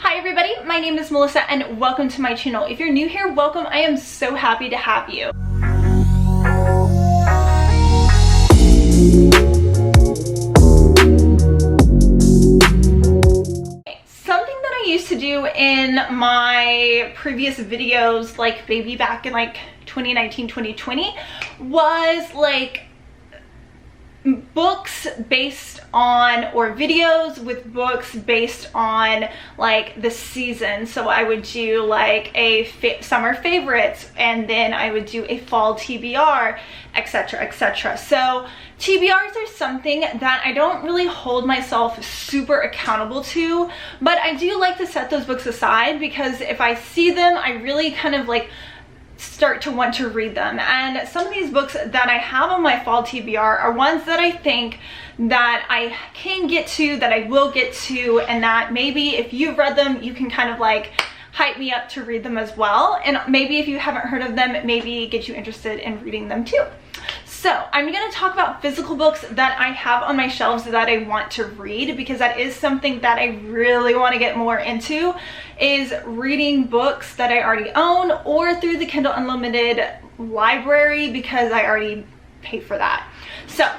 Hi everybody, my name is Melissa and welcome to my channel. If you're new here, welcome. I am so happy to have you. Something that I used to do in my previous videos, like maybe back in like 2019, 2020, was like books based on, or videos with books based on like the season. So I would do like a summer favorites, and then I would do a fall TBR, etc, etc. So TBRs are something that I don't really hold myself super accountable to, but I do like to set those books aside because if I see them, I really kind of like start to want to read them. And some of these books that I have on my fall TBR are ones that I think that I can get to, that I will get to, and that maybe if you've read them, you can kind of like hype me up to read them as well. And maybe if you haven't heard of them, maybe get you interested in reading them too. So I'm going to talk about physical books that I have on my shelves that I want to read, because that is something that I really want to get more into, is reading books that I already own or through the Kindle Unlimited library, because I already pay for that. So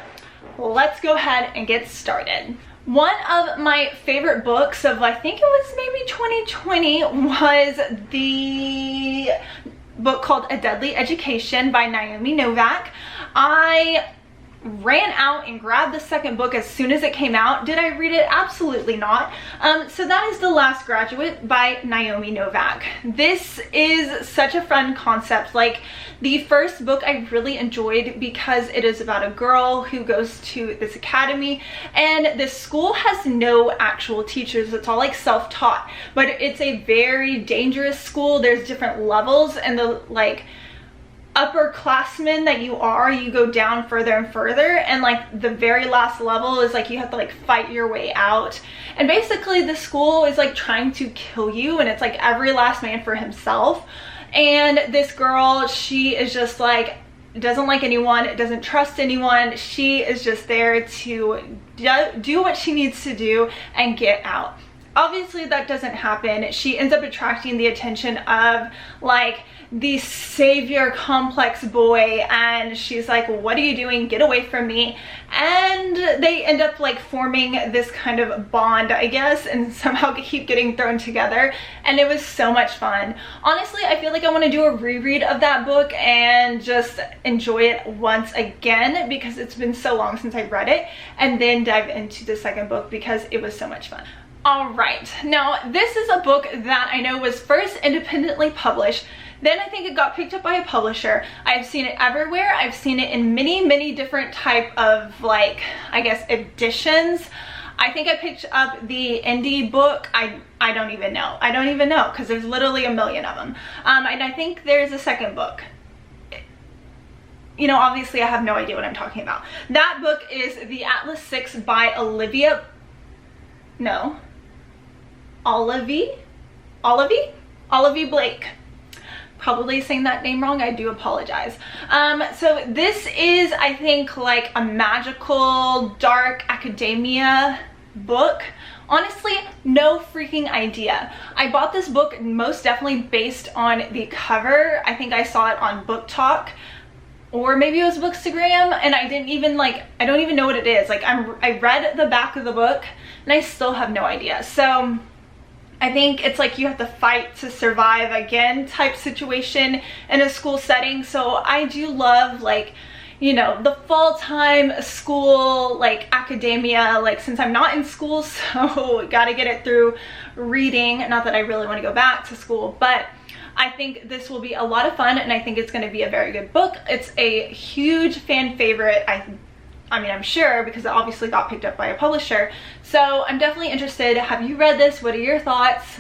let's go ahead and get started. One of my favorite books of, I think it was maybe 2020, was the book called A Deadly Education by Naomi Novik. I ran out and grabbed the second book as soon as it came out. Did I read it? Absolutely not. So that is The Last Graduate by Naomi Novik. This is such a fun concept. Like, the first book I really enjoyed because it is about a girl who goes to this academy, and this school has no actual teachers. It's all like self-taught, but it's a very dangerous school. There's different levels, and the like upperclassmen that you are, you go down further and further, and like the very last level is like you have to like fight your way out. And basically the school is like trying to kill you, and it's like every last man for himself. And this girl, she is just like, doesn't like anyone, doesn't trust anyone. She is just there to do what she needs to do and get out. Obviously that doesn't happen. She ends up attracting the attention of like the savior complex boy, and she's like, what are you doing? Get away from me. And they end up like forming this kind of bond, I guess, and somehow keep getting thrown together. And it was so much fun. Honestly, I feel like I want to do a reread of that book and just enjoy it once again, because it's been so long since I read it, and then dive into the second book because it was so much fun. All right, now this is a book that I know was first independently published. Then I think it got picked up by a publisher. I've seen it everywhere. I've seen it in many different type of, like, I guess, editions. I think I picked up the indie book. I don't even know. I don't even know, because there's literally a million of them. And I think there's a second book. You know, obviously I have no idea what I'm talking about. That book is The Atlas 6 by Olivie Blake. Probably saying that name wrong, I do apologize. So this is, I think, like a magical dark academia book. Honestly, no freaking idea. I bought this book most definitely based on the cover. I think I saw it on Book Talk, or maybe it was Bookstagram, and I don't even know what it is. Like, I read the back of the book and I still have no idea. So I think it's like you have to fight to survive again type situation in a school setting. So I do love, like, you know, the fall time school, like academia, like, since I'm not in school, so gotta get it through reading. Not that I really want to go back to school, but I think this will be a lot of fun, and I think it's going to be a very good book. It's a huge fan favorite. I mean, I'm sure, because it obviously got picked up by a publisher. So I'm definitely interested. Have you read this? What are your thoughts?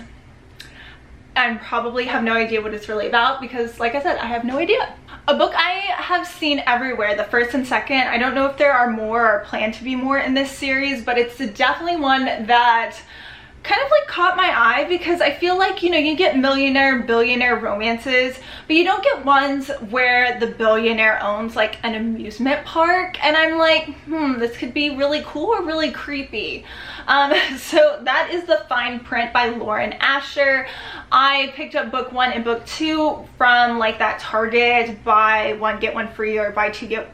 I probably have no idea what it's really about, because like I said, I have no idea. A book I have seen everywhere, the first and second. I don't know if there are more or plan to be more in this series, but it's definitely one that kind of like caught my eye, because I feel like, you know, you get millionaire, billionaire romances, but you don't get ones where the billionaire owns like an amusement park. And I'm like, this could be really cool or really creepy. So that is The Fine Print by Lauren Asher. I picked up book 1 and book 2 from like that Target buy one get one free or buy two get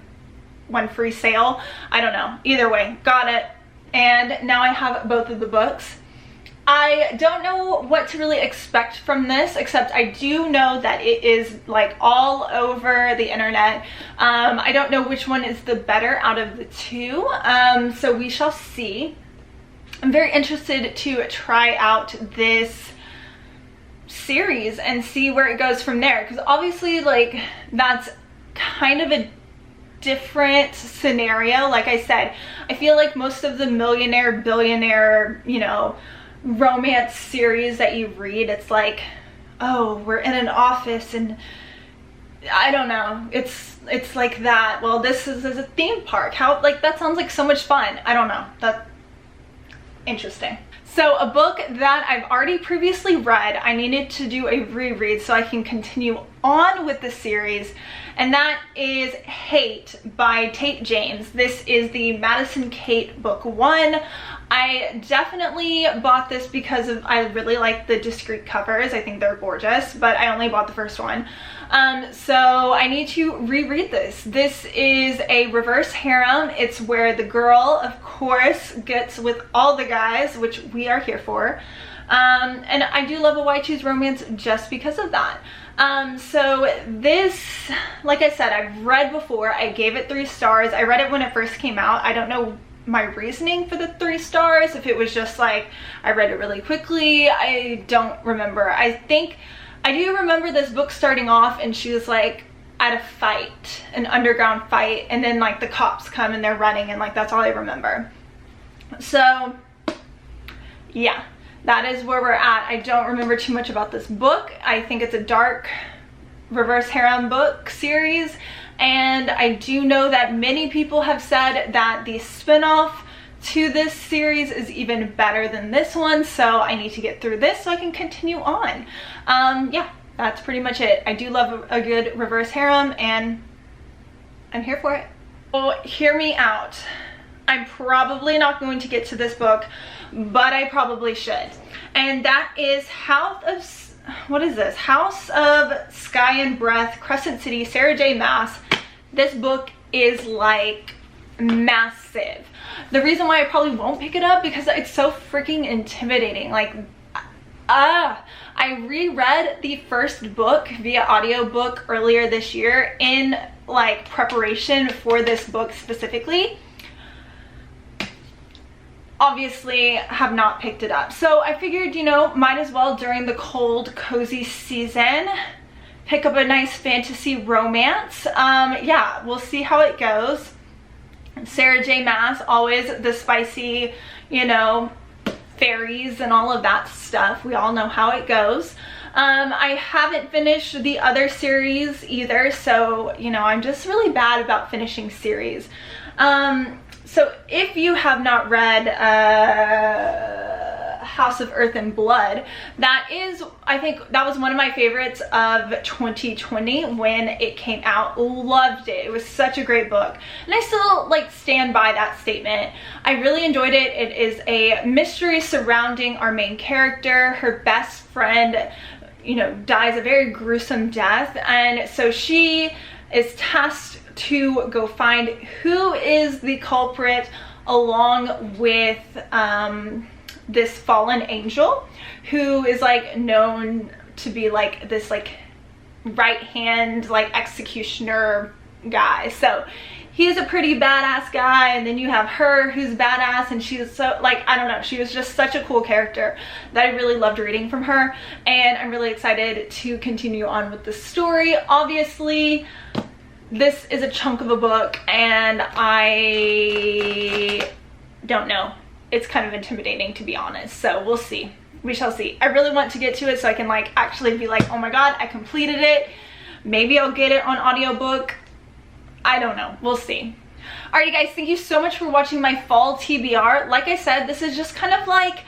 one free sale. I don't know, either way, got it, and now I have both of the books. I don't know what to really expect from this, except I do know that it is like all over the internet. I don't know which one is the better out of the two, so we shall see. I'm very interested to try out this series and see where it goes from there, because obviously like that's kind of a different scenario. Like I said, I feel like most of the millionaire, billionaire, you know, romance series that you read, it's like, oh, we're in an office and I don't know, it's like that. Well, this is a theme park. How, like, that sounds like so much fun. I don't know, that's interesting. So a book that I've already previously read, I needed to do a reread so I can continue on with the series, and that is Hate by Tate James. This is the Madison Kate book 1. I definitely bought this because I really like the discreet covers. I think they're gorgeous, but I only bought the first one. So I need to reread this. This is a reverse harem. It's where the girl, of course, gets with all the guys, which we are here for. And I do love a why choose romance just because of that. So this, like I said, I've read before. I gave it 3 stars. I read it when it first came out. I don't know my reasoning for the 3 stars, if it was just like I read it really quickly. I don't remember. I think I do remember this book starting off and she was like at a fight, an underground fight, and then like the cops come and they're running, and like that's all I remember. So yeah, that is where we're at. I don't remember too much about this book. I think it's a dark reverse harem book series, and I do know that many people have said that the spin-off to this series is even better than this one, so I need to get through this so I can continue on. Yeah, that's pretty much it. I do love a good reverse harem, and I'm here for it. So hear me out. I'm probably not going to get to this book, but I probably should. And that is House of Sky and Breath, Crescent City, Sarah J. Maas. This book is like massive. The reason why I probably won't pick it up because it's so freaking intimidating. Like, I reread the first book via audiobook earlier this year in like preparation for this book specifically. Obviously have not picked it up, so I figured, you know, might as well during the cold cozy season pick up a nice fantasy romance. Yeah, we'll see how it goes. Sarah J. Maas, always the spicy, you know, fairies and all of that stuff. We all know how it goes. I haven't finished the other series either, so, you know, I'm just really bad about finishing series. So if you have not read House of Earth and Blood, that is, I think that was one of my favorites of 2020 when it came out. Loved it. It was such a great book, and I still like stand by that statement. I really enjoyed it. It is a mystery surrounding our main character. Her best friend, you know, dies a very gruesome death, and so she is tasked to go find who is the culprit, along with this fallen angel who is like known to be like this like right hand like executioner guy. So he's a pretty badass guy, and then you have her who's badass, and she's so like, I don't know, she was just such a cool character that I really loved reading from her, and I'm really excited to continue on with the story. Obviously this is a chunk of a book, and I don't know, it's kind of intimidating, to be honest, so we'll see. We shall see. I really want to get to it so I can like actually be like, oh my god, I completed it. Maybe I'll get it on audiobook. I don't know, we'll see. Alrighty guys, thank you so much for watching my fall TBR. Like I said, this is just kind of like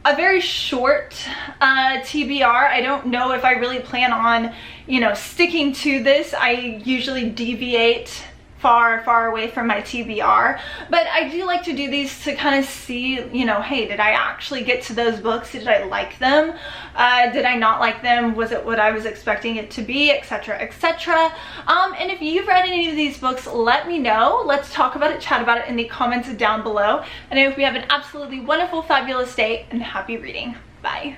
a very short TBR. I don't know if I really plan on, you know, sticking to this. I usually deviate far away from my TBR, but I do like to do these to kind of see, you know, hey, did I actually get to those books? Did I like them? Did I not like them? Was it what I was expecting it to be, etc., etc. And if you've read any of these books, let me know. Let's talk about it, chat about it in the comments down below, and I hope you have an absolutely wonderful, fabulous day, and happy reading. Bye.